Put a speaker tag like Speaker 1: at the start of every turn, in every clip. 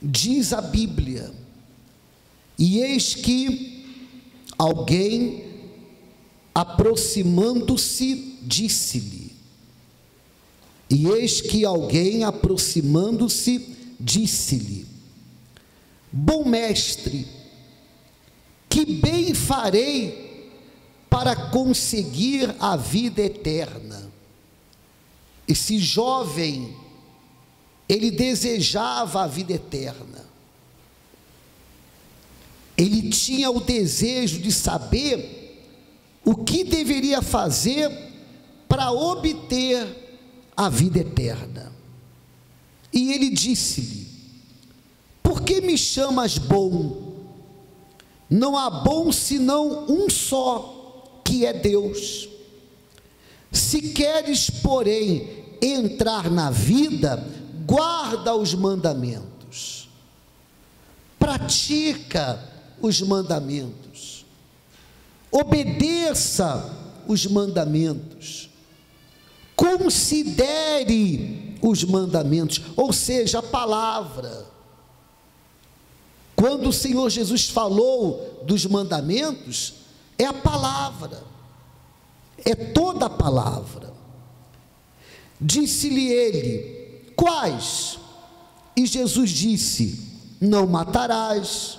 Speaker 1: diz a Bíblia: e eis que alguém, aproximando-se, disse-lhe. E eis que alguém, aproximando-se, disse-lhe: bom mestre, que bem farei para conseguir a vida eterna? Esse jovem, ele desejava a vida eterna. Ele tinha o desejo de saber o que deveria fazer para obter a vida eterna. E ele disse-lhe: por que me chamas bom? Não há bom senão um só, que é Deus. Se queres, porém, entrar na vida, guarda os mandamentos, pratica os mandamentos, obedeça os mandamentos, considere os mandamentos, ou seja, a palavra. Quando o Senhor Jesus falou dos mandamentos, é a palavra, é toda a palavra. Disse-lhe ele: quais? E Jesus disse: não matarás,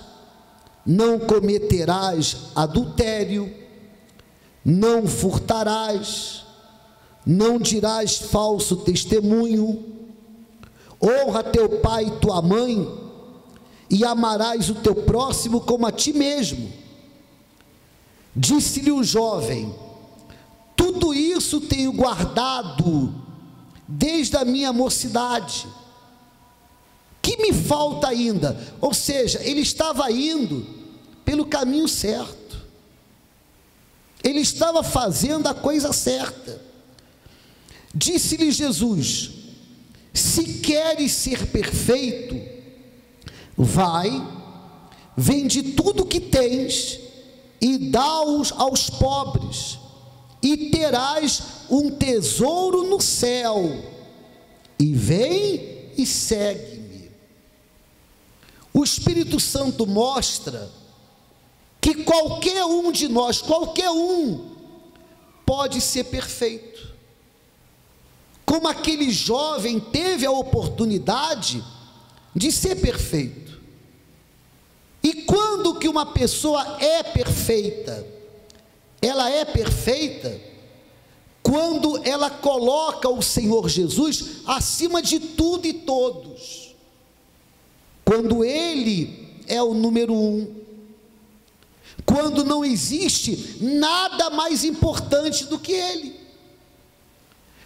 Speaker 1: não cometerás adultério, não furtarás, não dirás falso testemunho, honra teu pai e tua mãe, e amarás o teu próximo como a ti mesmo. Disse-lhe o jovem: tudo isso tenho guardado desde a minha mocidade. Que me falta ainda? Ou seja, ele estava indo pelo caminho certo, ele estava fazendo a coisa certa. Disse-lhe Jesus: se queres ser perfeito, vai, vende tudo o que tens e dá-os aos pobres, e terás um tesouro no céu, e vem e segue-me. O Espírito Santo mostra que qualquer um de nós, qualquer um, pode ser perfeito. Como aquele jovem teve a oportunidade de ser perfeito. E quando que uma pessoa é perfeita? Ela é perfeita quando ela coloca o Senhor Jesus acima de tudo e todos. Quando Ele é o número um. Quando não existe nada mais importante do que Ele.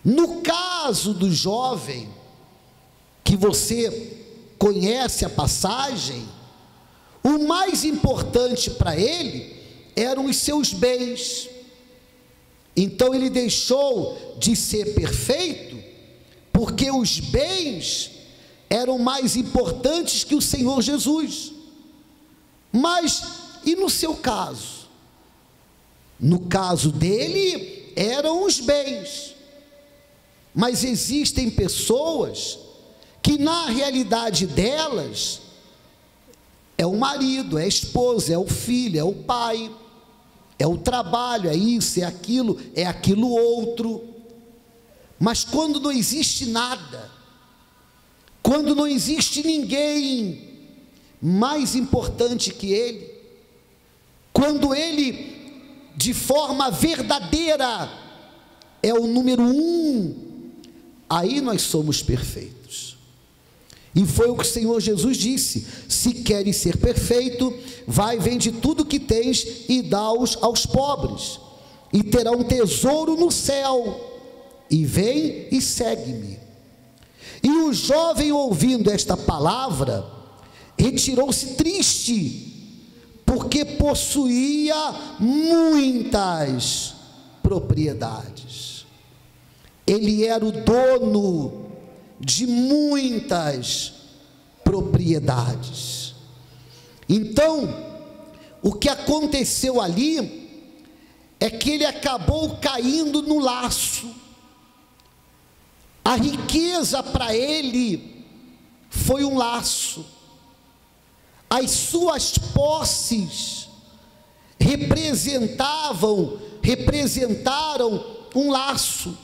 Speaker 1: No caso do jovem, que você conhece a passagem, o mais importante para ele eram os seus bens. Então ele deixou de ser perfeito, porque os bens eram mais importantes que o Senhor Jesus. Mas, e no seu caso? No caso dele, eram os bens. Mas existem pessoas que na realidade delas, é o marido, é a esposa, é o filho, é o pai, é o trabalho, é isso, é aquilo outro. Mas quando não existe nada, quando não existe ninguém mais importante que ele, quando ele, de forma verdadeira, é o número um, aí nós somos perfeitos. E foi o que o Senhor Jesus disse: se queres ser perfeito, vai, vende tudo que tens e dá-os aos pobres, e terá um tesouro no céu, e vem e segue-me. E o jovem, ouvindo esta palavra, retirou-se triste, porque possuía muitas propriedades. Ele era o dono de muitas propriedades. Então, o que aconteceu ali é que ele acabou caindo no laço. A riqueza para ele foi um laço. as suas posses representaram um laço,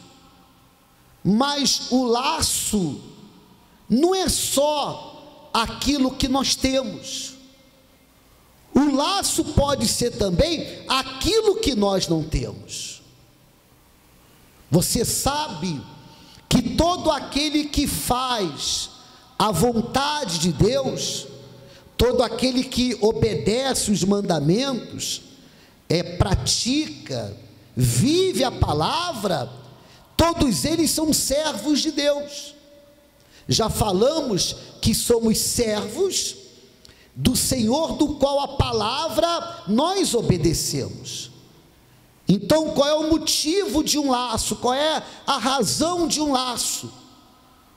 Speaker 1: mas o laço não é só aquilo que nós temos, o laço pode ser também aquilo que nós não temos. Você sabe que todo aquele que faz a vontade de Deus, todo aquele que obedece os mandamentos, pratica, vive a palavra, todos eles são servos de Deus. Já falamos que somos servos do Senhor, do qual a palavra nós obedecemos. Então, qual é o motivo de um laço? Qual é a razão de um laço?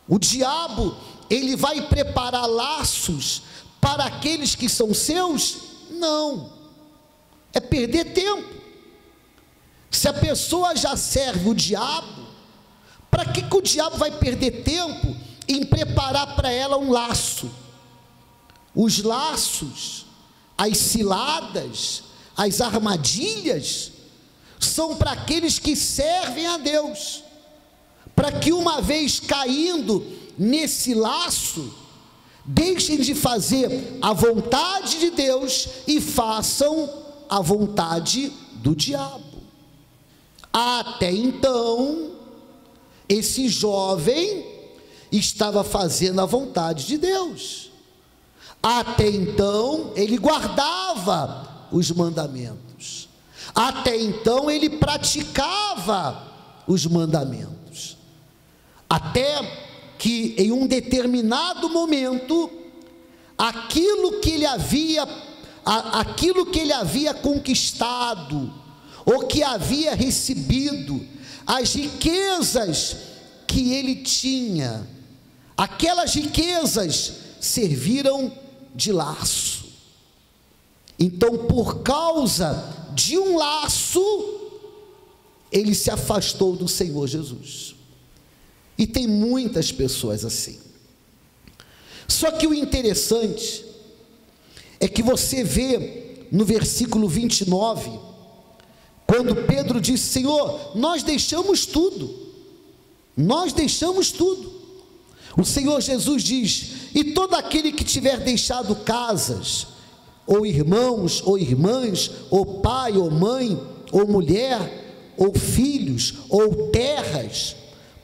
Speaker 1: O diabo, ele vai preparar laços para aqueles que são seus? Não, é perder tempo. Se a pessoa já serve o diabo, para que o diabo vai perder tempo em preparar para ela um laço? Os laços, as ciladas, as armadilhas, são para aqueles que servem a Deus, para que uma vez caindo nesse laço, deixem de fazer a vontade de Deus e façam a vontade do diabo. Até então, esse jovem estava fazendo a vontade de Deus. Até então, ele guardava os mandamentos. Até então, ele praticava os mandamentos. Até que em um determinado momento, aquilo que ele havia conquistado, ou que havia recebido, as riquezas que ele tinha, aquelas riquezas serviram de laço. Então, por causa de um laço, ele se afastou do Senhor Jesus. E tem muitas pessoas assim. Só que o interessante é que você vê no versículo 29, quando Pedro disse: Senhor, nós deixamos tudo, o Senhor Jesus diz: e todo aquele que tiver deixado casas, ou irmãos, ou irmãs, ou pai, ou mãe, ou mulher, ou filhos, ou terras,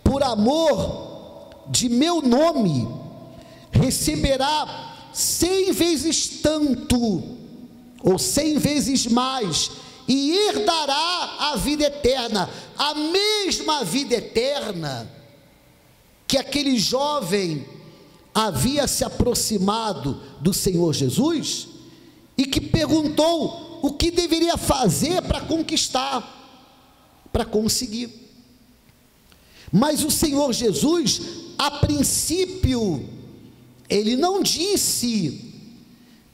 Speaker 1: por amor de meu nome, receberá 100 vezes tanto, ou 100 vezes mais, e herdará a vida eterna, a mesma vida eterna que aquele jovem havia se aproximado do Senhor Jesus, e que perguntou o que deveria fazer para conquistar, para conseguir. Mas o Senhor Jesus, a princípio, ele não disse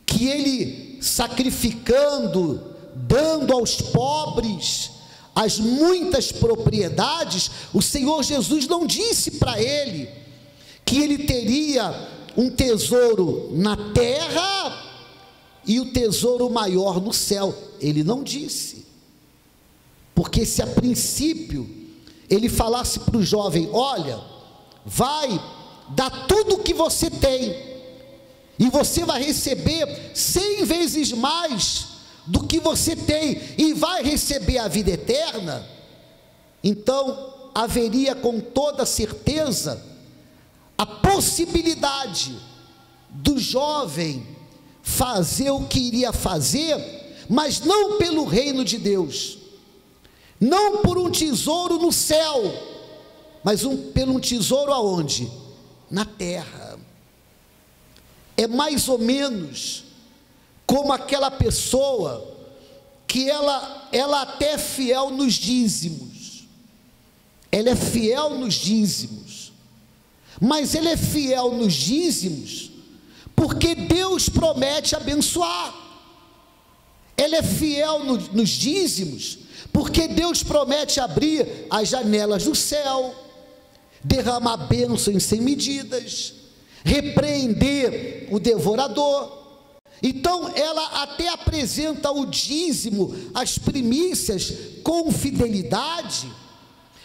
Speaker 1: que ele, sacrificando, dando aos pobres as muitas propriedades, o Senhor Jesus não disse para ele que ele teria um tesouro na terra e o tesouro maior no céu. Ele não disse, porque se a princípio ele falasse para o jovem: olha, vai dar tudo o que você tem, e você vai receber 100 vezes mais do que você tem, e vai receber a vida eterna, então haveria com toda certeza a possibilidade do jovem fazer o que iria fazer, mas não pelo reino de Deus, não por um tesouro no céu, mas pelo um tesouro aonde? Na terra. É mais ou menos como aquela pessoa que ela até é fiel nos dízimos, ela é fiel nos dízimos, mas ela é fiel nos dízimos porque Deus promete abençoar. Ela é fiel nos dízimos porque Deus promete abrir as janelas do céu, derramar bênçãos sem medidas, repreender o devorador. Então ela até apresenta o dízimo, as primícias com fidelidade,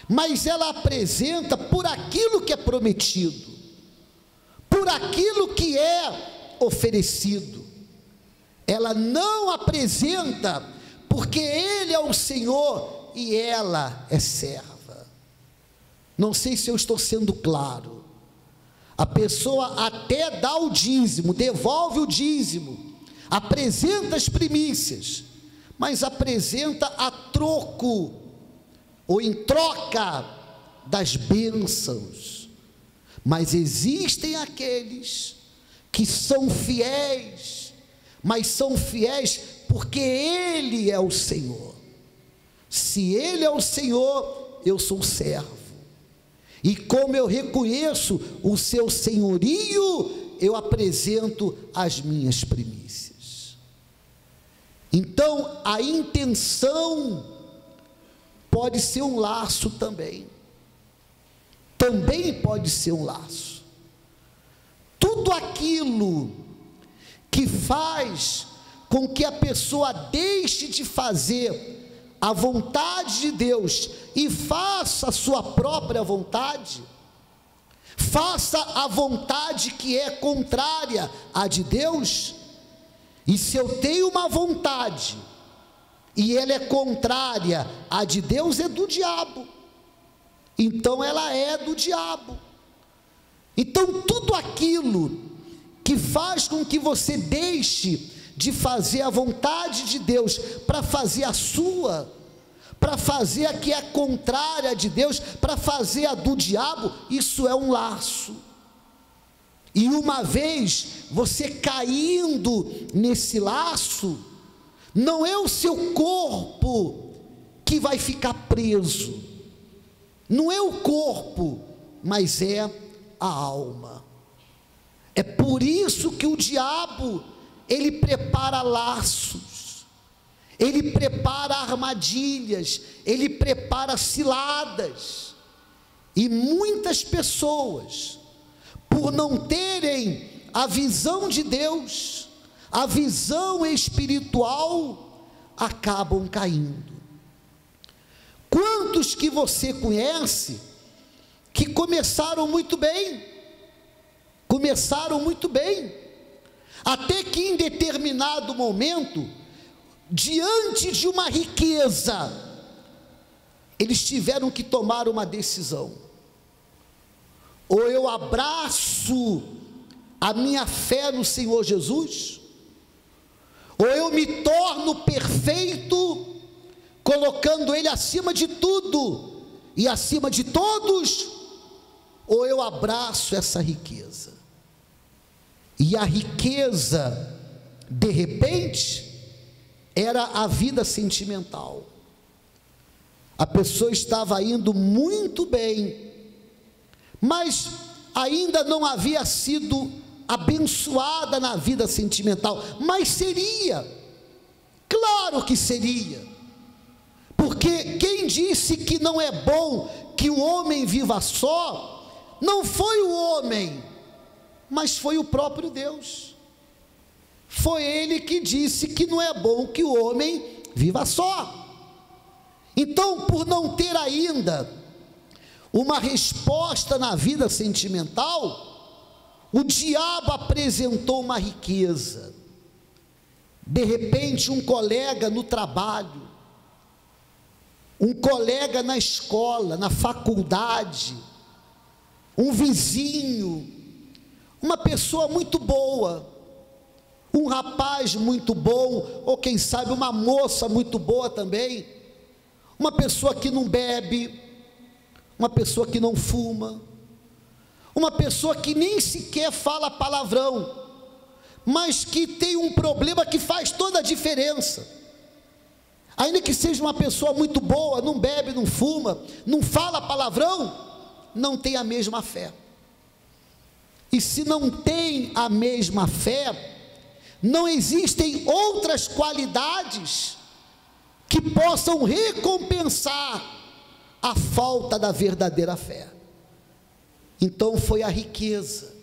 Speaker 1: mas ela apresenta por aquilo que é prometido, por aquilo que é oferecido. Ela não apresenta porque Ele é o Senhor e ela é serva. Não sei se eu estou sendo claro. A pessoa até dá o dízimo, devolve o dízimo, apresenta as primícias, mas apresenta a troco, ou em troca das bênçãos. Mas existem aqueles que são fiéis, mas são fiéis porque Ele é o Senhor. Se Ele é o Senhor, eu sou servo. E como eu reconheço o seu senhorio, eu apresento as minhas primícias. Então, a intenção pode ser um laço também. Também pode ser um laço. Tudo aquilo que faz com que a pessoa deixe de fazer a vontade de Deus e faça a sua própria vontade, faça a vontade que é contrária à de Deus. E se eu tenho uma vontade e ela é contrária à de Deus, é do diabo. Então ela é do diabo. Então tudo aquilo que faz com que você deixe de fazer a vontade de Deus para fazer a sua, para fazer a que é contrária de Deus, para fazer a do diabo, isso é um laço. E uma vez você caindo nesse laço, não é o seu corpo que vai ficar preso, não é o corpo, mas é a alma. É por isso que o diabo, ele prepara laços, ele prepara armadilhas, ele prepara ciladas. E muitas pessoas, por não terem a visão de Deus, a visão espiritual, acabam caindo. Quantos que você conhece que começaram muito bem, até que em determinado momento, diante de uma riqueza, eles tiveram que tomar uma decisão: ou eu abraço a minha fé no Senhor Jesus, ou eu me torno perfeito, colocando Ele acima de tudo e acima de todos, ou eu abraço essa riqueza. E a riqueza, de repente, era a vida sentimental. A pessoa estava indo muito bem, mas ainda não havia sido abençoada na vida sentimental, mas seria, claro que seria, porque quem disse que não é bom que o homem viva só, não foi o homem, mas foi o próprio Deus. Foi Ele que disse que não é bom que o homem viva só. Então, por não ter ainda uma resposta na vida sentimental, o diabo apresentou uma riqueza. De repente, um colega no trabalho, um colega na escola, na faculdade, um vizinho, uma pessoa muito boa, um rapaz muito bom, ou quem sabe uma moça muito boa também, uma pessoa que não bebe, uma pessoa que não fuma, uma pessoa que nem sequer fala palavrão, mas que tem um problema que faz toda a diferença. Ainda que seja uma pessoa muito boa, não bebe, não fuma, não fala palavrão, não tem a mesma fé. E se não tem a mesma fé, não existem outras qualidades que possam recompensar a falta da verdadeira fé. Então foi a riqueza.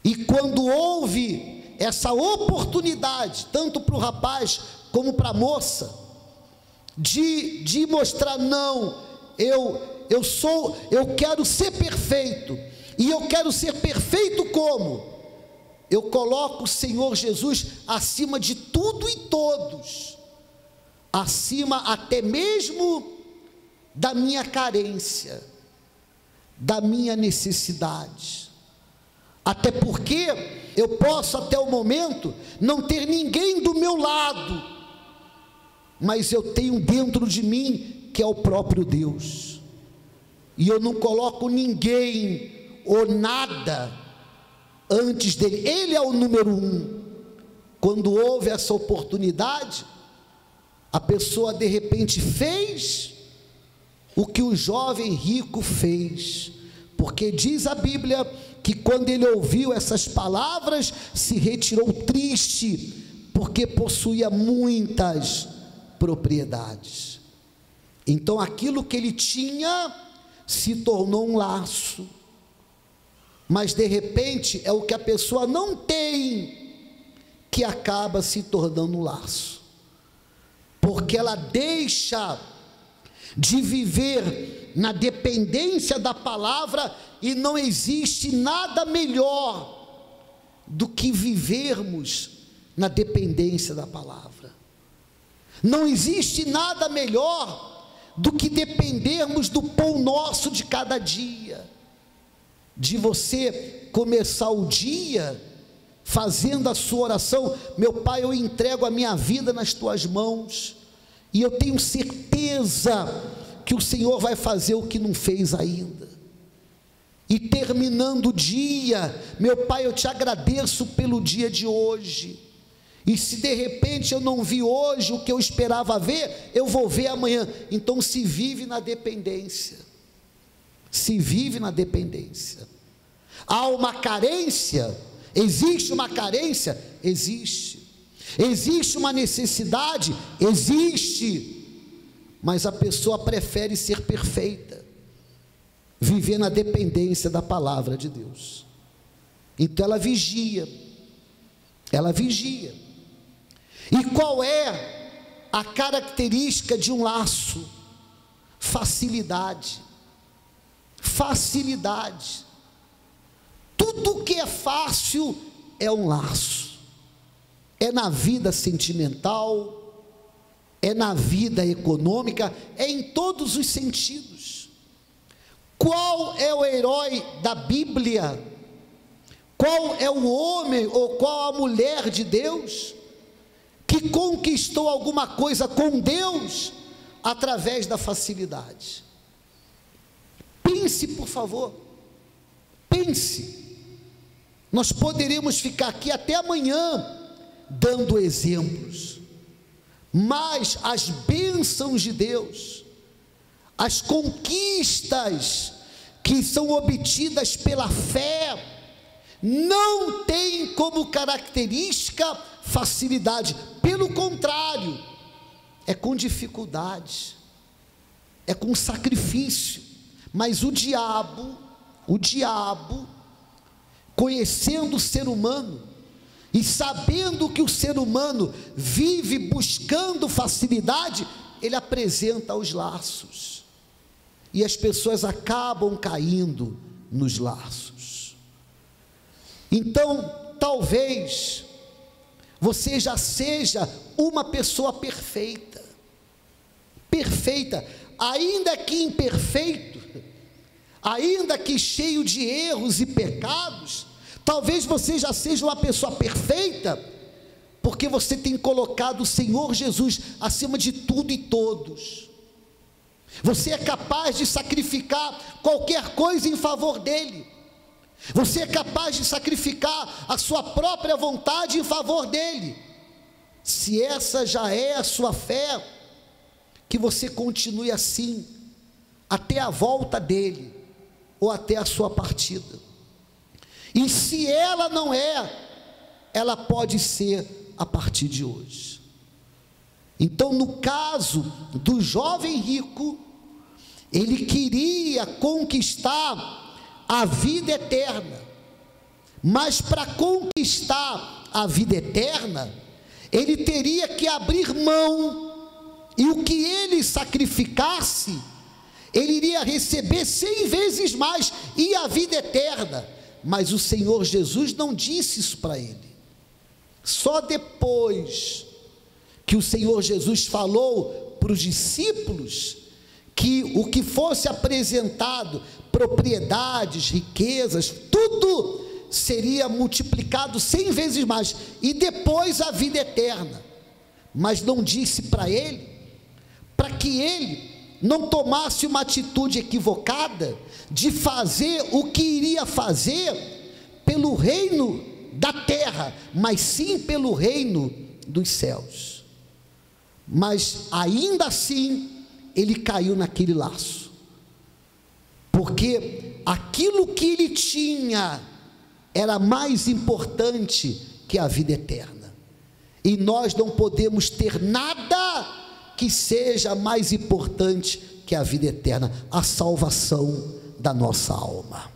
Speaker 1: E quando houve essa oportunidade, tanto para o rapaz como para a moça, de mostrar: não, eu quero ser perfeito, e eu quero ser perfeito como? Eu coloco o Senhor Jesus acima de tudo e todos, acima até mesmo da minha carência, da minha necessidade, até porque eu posso até o momento não ter ninguém do meu lado, mas eu tenho dentro de mim, que é o próprio Deus, e eu não coloco ninguém ou nada antes dele. Ele é o número um. Quando houve essa oportunidade, a pessoa de repente fez o que o jovem rico fez, porque diz a Bíblia que quando ele ouviu essas palavras, se retirou triste, porque possuía muitas propriedades. Então aquilo que ele tinha se tornou um laço, mas de repente é o que a pessoa não tem que acaba se tornando um laço, porque ela deixa de viver na dependência da palavra, e não existe nada melhor do que vivermos na dependência da palavra. Não existe nada melhor do que dependermos do pão nosso de cada dia, de você começar o dia fazendo a sua oração: meu Pai, eu entrego a minha vida nas tuas mãos, e eu tenho certeza que o Senhor vai fazer o que não fez ainda. E terminando o dia: meu Pai, eu te agradeço pelo dia de hoje, e se de repente eu não vi hoje o que eu esperava ver, eu vou ver amanhã. Então se vive na dependência, se vive na dependência. Há uma carência, existe uma carência? Existe. Existe uma necessidade? Existe. Mas a pessoa prefere ser perfeita, viver na dependência da palavra de Deus. Então ela vigia, ela vigia. E qual é a característica de um laço? Facilidade. Facilidade. Tudo que é fácil é um laço. É na vida sentimental, é na vida econômica, é em todos os sentidos. Qual é o herói da Bíblia? Qual é o homem ou qual a mulher de Deus que conquistou alguma coisa com Deus através da facilidade? Pense, por favor, pense. Nós poderíamos ficar aqui até amanhã dando exemplos, mas as bênçãos de Deus, as conquistas que são obtidas pela fé, não têm como característica facilidade. Pelo contrário, é com dificuldade, é com sacrifício. Mas o diabo, conhecendo o ser humano e sabendo que o ser humano vive buscando facilidade, ele apresenta os laços, e as pessoas acabam caindo nos laços. Então, talvez você já seja uma pessoa perfeita, ainda que imperfeito, ainda que cheio de erros e pecados. Talvez você já seja uma pessoa perfeita, porque você tem colocado o Senhor Jesus acima de tudo e todos. Você é capaz de sacrificar qualquer coisa em favor dele. Você é capaz de sacrificar a sua própria vontade em favor dele. Se essa já é a sua fé, que você continue assim até a volta dele, ou até a sua partida. E se ela não é, ela pode ser a partir de hoje. Então, no caso do jovem rico, ele queria conquistar a vida eterna, mas para conquistar a vida eterna, ele teria que abrir mão, e o que ele sacrificasse, ele iria receber 100 vezes mais, e a vida eterna. Mas o Senhor Jesus não disse isso para ele. Só depois que o Senhor Jesus falou para os discípulos que o que fosse apresentado, propriedades, riquezas, tudo seria multiplicado 100 vezes mais, e depois a vida eterna. Mas não disse para ele, para que ele não tomasse uma atitude equivocada de fazer o que iria fazer pelo reino da terra, mas sim pelo reino dos céus. Mas ainda assim ele caiu naquele laço, porque aquilo que ele tinha era mais importante que a vida eterna, e nós não podemos ter nada que seja mais importante que a vida eterna, a salvação da nossa alma.